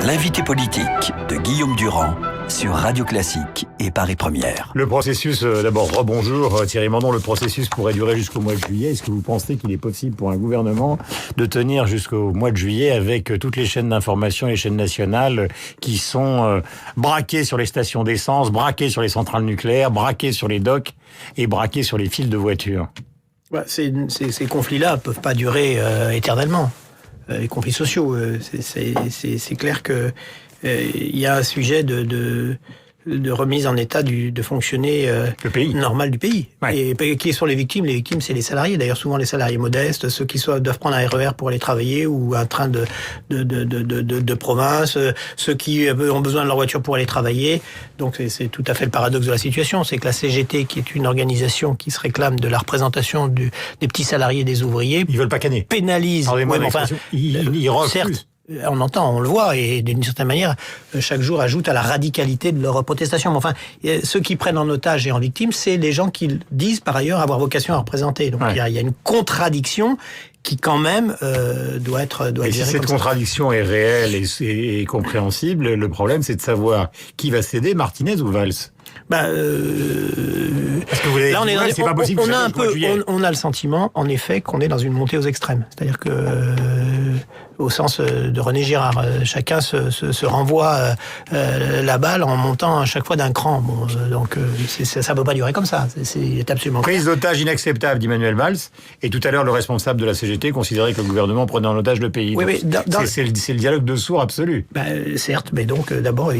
L'invité politique de Guillaume Durand sur Radio Classique et Paris Première. Le processus, d'abord, rebonjour Thierry Mandon, le processus pourrait durer jusqu'au mois de juillet. Est-ce que vous pensez qu'il est possible pour un gouvernement de tenir jusqu'au mois de juillet avec toutes les chaînes d'information, les chaînes nationales qui sont braquées sur les stations d'essence, braquées sur les centrales nucléaires, braquées sur les docks et braquées sur les fils de voitures? Ces conflits-là ne peuvent pas durer éternellement. Les conflits sociaux, c'est clair que il y a un sujet de remise en état de fonctionner le pays. Normal du pays. Ouais. Et qui sont les victimes? Les victimes, c'est les salariés. D'ailleurs, souvent les salariés modestes, ceux qui doivent prendre un RER pour aller travailler ou un train de province, ceux qui ont besoin de leur voiture pour aller travailler. Donc c'est tout à fait le paradoxe de la situation. C'est que la CGT, qui est une organisation qui se réclame de la représentation des petits salariés et des ouvriers, Ils veulent pas canner. pénalise. Pardonnez-moi Ouais, l'expression. Ils refusent. Certes, on entend, on le voit, et d'une certaine manière, chaque jour ajoute à la radicalité de leur protestation. Mais enfin, ceux qui prennent en otage et en victime, c'est les gens qui disent par ailleurs avoir vocation à représenter. Donc il y a une contradiction qui quand même doit être Et si cette contradiction est réelle et compréhensible, le problème c'est de savoir qui va céder, Martinez ou Valls. Là, on est c'est pas possible. On a le sentiment, en effet, qu'on est dans une montée aux extrêmes. C'est-à-dire que, au sens de René Girard, chacun se renvoie la balle en montant à chaque fois d'un cran. Bon, donc ça peut pas durer comme ça. C'est absolument prise d'otage inacceptable d'Emmanuel Valls. Et tout à l'heure, le responsable de la CGT considérait que le gouvernement prenait en otage le pays. Oui, c'est le dialogue de sourds absolu. Certes, mais donc d'abord,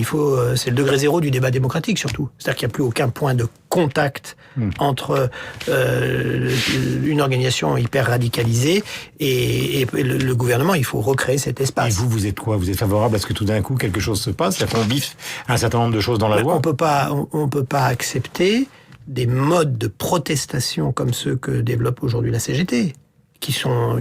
c'est le degré zéro du débat démocratique surtout. C'est-à-dire qu'il n'y a plus aucun point de contact entre une organisation hyper radicalisée et le gouvernement. Il faut recréer cet espace. Et vous êtes quoi? Vous êtes favorable à ce que tout d'un coup quelque chose se passe, ça fait un bif un certain nombre de choses dans la loi? On peut pas accepter des modes de protestation comme ceux que développe aujourd'hui la CGT. Qui sont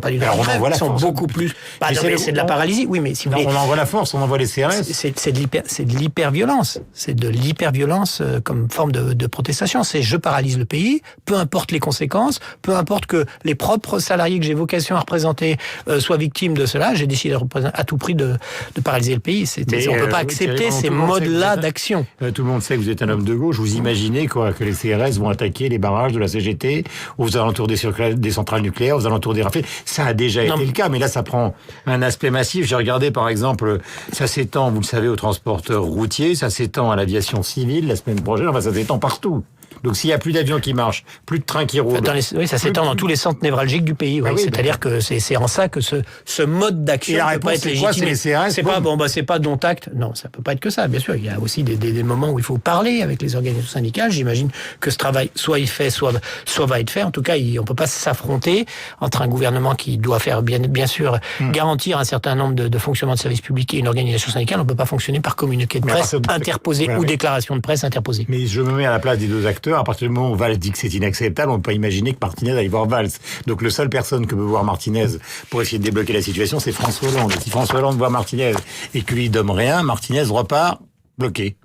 pas du tout grève, qui sont beaucoup plus. C'est de la paralysie. Oui, mais si vous voulez, on envoie la force, on envoie les CRS. C'est de l'hyperviolence. C'est de l'hyperviolence comme forme de protestation. C'est je paralyse le pays, peu importe les conséquences, peu importe que les propres salariés que j'ai vocation à représenter soient victimes de cela. J'ai décidé à tout prix de paralyser le pays. On peut pas accepter ces modes-là d'action. Tout le monde sait que vous êtes un homme de gauche. Vous imaginez que les CRS vont attaquer les barrages de la CGT aux alentours des centrales nucléaires, aux alentours des rafales. Ça a déjà été le cas, mais là, ça prend un aspect massif. J'ai regardé, par exemple, ça s'étend, vous le savez, aux transporteurs routiers, ça s'étend à l'aviation civile la semaine prochaine, enfin, ça s'étend partout. Donc, s'il n'y a plus d'avions qui marchent, plus de trains qui roulent... Oui, ça s'étend dans tous les centres névralgiques du pays. C'est-à-dire que c'est en ça que ce mode d'action ne peut pas être légitimé. C'est pas dont acte. Non, ça peut pas être que ça, bien sûr. Il y a aussi des moments où il faut parler avec les organisations syndicales. J'imagine que ce travail, soit il fait, soit va être fait. En tout cas, on peut pas s'affronter entre un gouvernement qui doit faire, bien sûr, garantir un certain nombre de fonctionnements de services publics et une organisation syndicale. On peut pas fonctionner par communiqué de presse interposé ou déclaration de presse interposée. Mais je me mets à la place des deux acteurs. À partir du moment où Valls dit que c'est inacceptable, on ne peut pas imaginer que Martinez aille voir Valls. Donc, la seule personne que peut voir Martinez pour essayer de débloquer la situation, c'est François Hollande. Et si François Hollande voit Martinez et que lui donne rien, Martinez repart bloqué.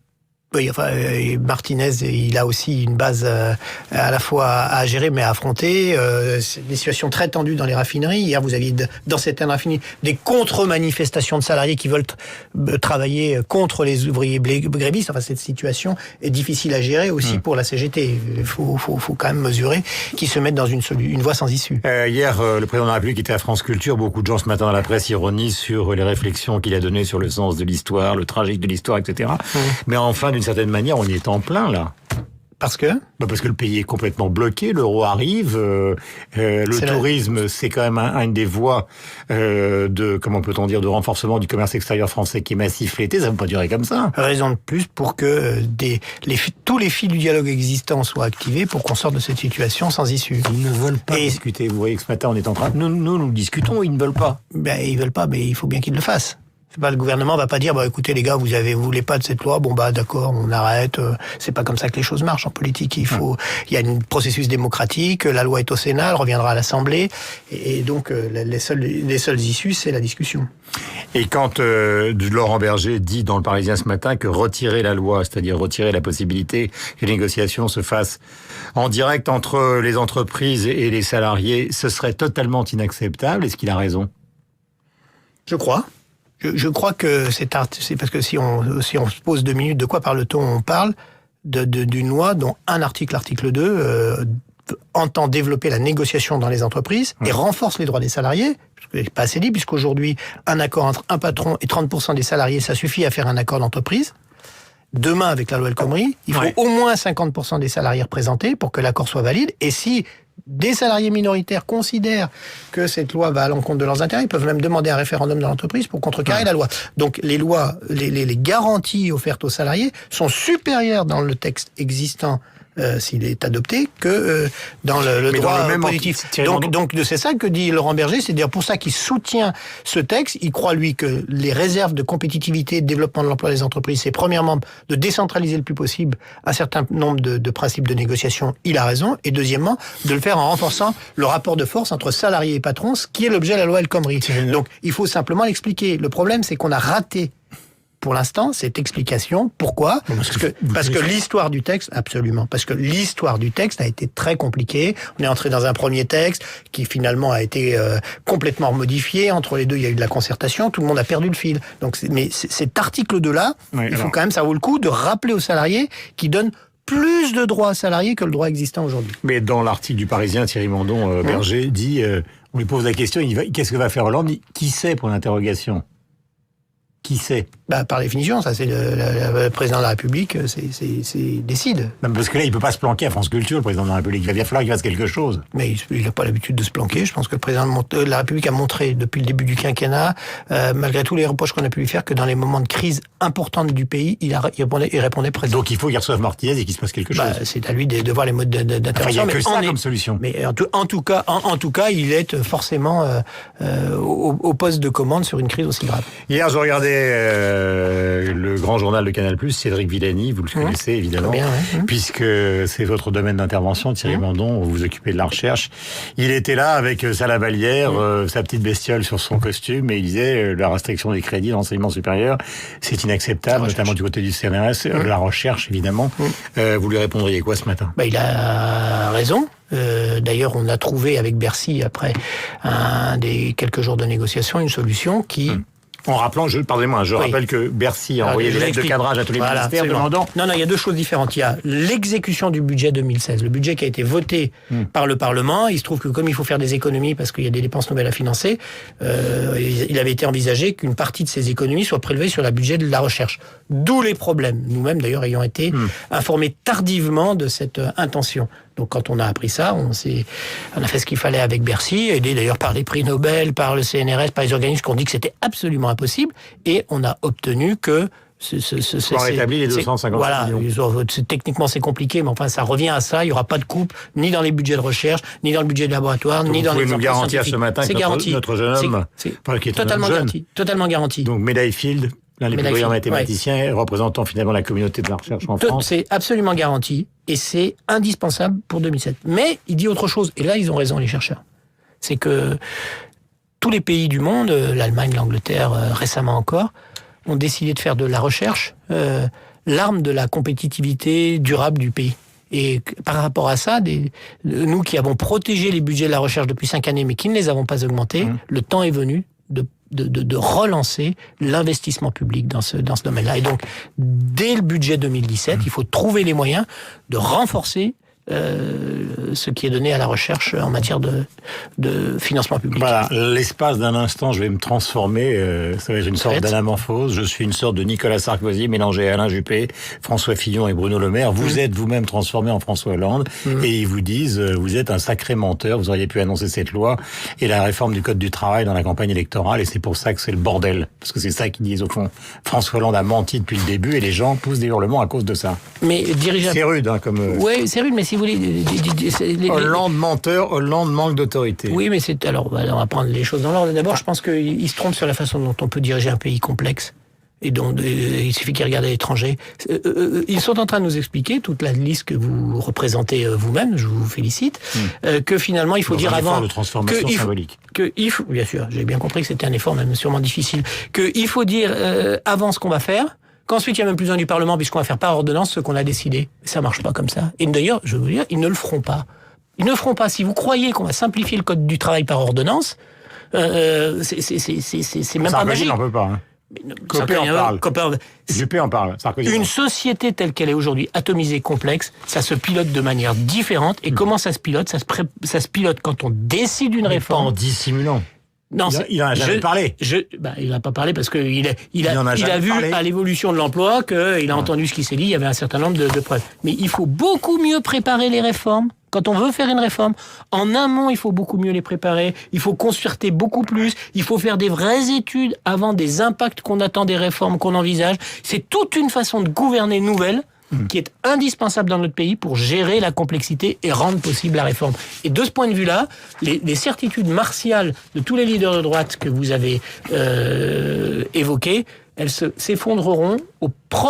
Oui, Martinez, il a aussi une base à la fois à gérer mais à affronter. C'est des situations très tendues dans les raffineries. Hier, vous aviez dans certaines raffineries des contre-manifestations de salariés qui veulent travailler contre les ouvriers grévistes. Enfin, cette situation est difficile à gérer aussi pour la CGT. Il faut quand même mesurer qu'ils se mettent dans une voie sans issue. Hier, le président de la République était à France Culture. Beaucoup de gens ce matin dans la presse ironisent sur les réflexions qu'il a données sur le sens de l'histoire, le tragique de l'histoire, etc. Mais enfin, d'une certaine manière, on y est en plein, là. Parce que parce que le pays est complètement bloqué, l'euro arrive, le tourisme, c'est quand même une des voies de renforcement du commerce extérieur français qui est massif l'été, ça ne peut pas durer comme ça. Raison de plus pour que tous les fils du dialogue existant soient activés pour qu'on sorte de cette situation sans issue. Ils ne veulent pas discuter. Vous voyez que ce matin, on est en train... Nous discutons, ils ne veulent pas. Ils veulent pas, mais il faut bien qu'ils le fassent. Le gouvernement va pas dire écoutez les gars, vous voulez pas de cette loi, d'accord, on arrête. C'est pas comme ça que les choses marchent en politique. Il y a un processus démocratique, la loi est au Sénat, elle reviendra à l'Assemblée, et donc les seules issues, c'est la discussion. Et quand Laurent Berger dit dans Le Parisien ce matin que retirer la loi, c'est-à-dire retirer la possibilité que les négociations se fassent en direct entre les entreprises et les salariés, ce serait totalement inacceptable, est-ce qu'il a raison ? Je crois. Je crois que c'est parce que si on se pose 2 minutes, de quoi parle-t-on? On parle d'une loi dont l'article 2, entend développer la négociation dans les entreprises et renforce les droits des salariés. C'est pas assez dit, puisqu'aujourd'hui, un accord entre un patron et 30% des salariés, ça suffit à faire un accord d'entreprise. Demain, avec la loi El Khomri, il faut au moins 50% des salariés représentés pour que l'accord soit valide. Et si des salariés minoritaires considèrent que cette loi va à l'encontre de leurs intérêts, ils peuvent même demander un référendum dans l'entreprise pour contrecarrer la loi. Donc les lois, les garanties offertes aux salariés sont supérieures dans le texte existant, s'il est adopté, que dans le droit positif. Donc c'est ça que dit Laurent Berger, c'est-à-dire pour ça qu'il soutient ce texte. Il croit, lui, que les réserves de compétitivité et de développement de l'emploi des entreprises, c'est premièrement de décentraliser le plus possible un certain nombre de principes de négociation. Il a raison. Et deuxièmement, de le faire en renforçant le rapport de force entre salariés et patrons, ce qui est l'objet de la loi El Khomri. Donc il faut simplement l'expliquer. Le problème, c'est qu'on a raté pour l'instant cette explication. Pourquoi ? Parce que l'histoire du texte, absolument, parce que l'histoire du texte a été très compliquée. On est entré dans un premier texte qui finalement a été complètement modifié. Entre les deux, il y a eu de la concertation. Tout le monde a perdu le fil. Donc, mais cet article 2-là, faut quand même, ça vaut le coup de rappeler aux salariés qui donnent plus de droits salariés que le droit existant aujourd'hui. Mais dans l'article du Parisien, Thierry Mandon, Berger dit, on lui pose la question, qu'est-ce que va faire Hollande ? Il dit, qui sait pour l'interrogation ? Qui sait ? Par définition, ça c'est le président de la République, c'est décide. Non, parce que là, il peut pas se planquer à France Culture, le président de la République. Il va bien falloir qu'il fasse quelque chose. Mais il n'a pas l'habitude de se planquer. Je pense que le président de la République a montré depuis le début du quinquennat, malgré tous les reproches qu'on a pu lui faire, que dans les moments de crise importante du pays, il répondait présent. Donc il faut qu'il reçove Martinez et qu'il se passe quelque chose. C'est à lui de voir les modes d'intervention. Enfin, il n'y a que ça comme solution. Mais en tout cas, il est forcément au poste de commande sur une crise aussi grave. Hier, je regardais le grand journal de Canal+, Cédric Villani, vous le connaissez évidemment, bien, puisque c'est votre domaine d'intervention, Thierry Mandon, vous vous occupez de la recherche. Il était là avec sa lavalière, sa petite bestiole sur son costume, et il disait la restriction des crédits dans l'enseignement supérieur, c'est inacceptable, notamment du côté du CNRS, la recherche évidemment. Vous lui répondriez quoi ce matin ? Il a raison. D'ailleurs, on a trouvé avec Bercy, après des quelques jours de négociation, une solution qui... En rappelant, je rappelle que Bercy a envoyé des lettres de cadrage à tous les ministères demandant... Non, il y a deux choses différentes. Il y a l'exécution du budget 2016, le budget qui a été voté par le Parlement. Il se trouve que comme il faut faire des économies parce qu'il y a des dépenses nouvelles à financer, il avait été envisagé qu'une partie de ces économies soit prélevée sur le budget de la recherche. D'où les problèmes. Nous-mêmes, d'ailleurs, ayant été informés tardivement de cette intention. Donc quand on a appris ça, on a fait ce qu'il fallait avec Bercy, aidé d'ailleurs par les prix Nobel, par le CNRS, par les organismes qui ont dit que c'était absolument impossible, et on a obtenu que on rétablit les 250 millions. Techniquement c'est compliqué, mais enfin ça revient à ça. Il n'y aura pas de coupe ni dans les budgets de recherche, ni dans le budget de laboratoire, ni dans les. Vous pouvez nous garantir ce matin que notre jeune homme, qui est totalement garanti. Donc médaille Field. L'un des plus brillants mathématiciens, représentant finalement la communauté de la recherche en France. C'est absolument garanti et c'est indispensable pour 2007. Mais il dit autre chose, et là ils ont raison les chercheurs. C'est que tous les pays du monde, l'Allemagne, l'Angleterre, récemment encore, ont décidé de faire de la recherche l'arme de la compétitivité durable du pays. Et par rapport à ça, nous qui avons protégé les budgets de la recherche depuis 5 années, mais qui ne les avons pas augmentés, le temps est venu de relancer l'investissement public dans ce domaine-là. Et donc, dès le budget 2017, il faut trouver les moyens de renforcer ce qui est donné à la recherche en matière de financement public. Voilà, l'espace d'un instant, je vais me transformer, ça va être une sorte d'anamorphose, je suis une sorte de Nicolas Sarkozy mélangé à Alain Juppé, François Fillon et Bruno Le Maire. Vous êtes vous-même transformé en François Hollande, et ils vous disent, vous êtes un sacré menteur, vous auriez pu annoncer cette loi et la réforme du Code du travail dans la campagne électorale, et c'est pour ça que c'est le bordel. Parce que c'est ça qu'ils disent au fond. François Hollande a menti depuis le début, et les gens poussent des hurlements à cause de ça. Mais c'est rude, comme... Oui, c'est rude, mais si vous voulez... Hollande menteur, Hollande manque d'autorité. Oui, mais alors, on va prendre les choses dans l'ordre. D'abord, je pense qu'il se trompe sur la façon dont on peut diriger un pays complexe. Et donc, il suffit qu'ils regardent à l'étranger. Ils sont en train de nous expliquer toute la liste que vous représentez vous-même, je vous félicite, que finalement, il faut dire avant... de transformation symbolique. Bien sûr, j'ai bien compris que c'était un effort, même sûrement difficile, qu'il faut dire avant ce qu'on va faire, qu'ensuite il y a même plus besoin du Parlement puisqu'on va faire par ordonnance ce qu'on a décidé. Ça marche pas comme ça. Et d'ailleurs, je veux vous dire, ils ne le feront pas. Ils ne le feront pas. Si vous croyez qu'on va simplifier le Code du travail par ordonnance, C'est même pas magique. Sarkozy n'en peut pas. Hein. Copé en parle. Juppé en parle. Sarkozy une société telle qu'elle est aujourd'hui, atomisée, complexe, ça se pilote de manière différente. Et comment ça se pilote ? Ça se pilote quand on décide une réforme. Pas en dissimulant. Non, il en a jamais parlé. Il n'a pas parlé parce qu'il a vu à l'évolution de l'emploi qu'il a entendu ce qui s'est dit, il y avait un certain nombre de preuves. Mais il faut beaucoup mieux préparer les réformes. Quand on veut faire une réforme, en amont, il faut beaucoup mieux les préparer. Il faut concerter beaucoup plus. Il faut faire des vraies études avant des impacts qu'on attend des réformes qu'on envisage. C'est toute une façon de gouverner nouvelle qui est indispensable dans notre pays pour gérer la complexité et rendre possible la réforme. Et de ce point de vue-là, les certitudes martiales de tous les leaders de droite que vous avez évoquées, elles s'effondreront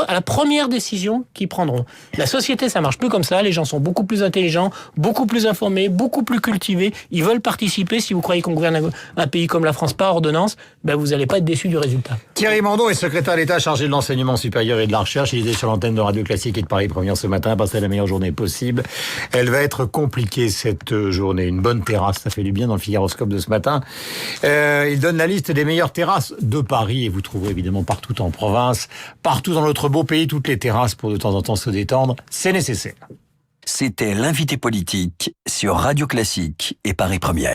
à la première décision qu'ils prendront. La société, ça marche plus comme ça. Les gens sont beaucoup plus intelligents, beaucoup plus informés, beaucoup plus cultivés. Ils veulent participer. Si vous croyez qu'on gouverne un pays comme la France par ordonnance, vous n'allez pas être déçus du résultat. Thierry Mandon est secrétaire d'État chargé de l'enseignement supérieur et de la recherche. Il était sur l'antenne de Radio Classique et de Paris Première ce matin. Passez la meilleure journée possible. Elle va être compliquée cette journée. Une bonne terrasse, ça fait du bien dans le Figaroscope de ce matin. Il donne la liste des meilleures terrasses de Paris et vous trouverez évidemment partout en province, partout dans notre beau pays, toutes les terrasses pour de temps en temps se détendre, c'est nécessaire. C'était l'invité politique sur Radio Classique et Paris Première.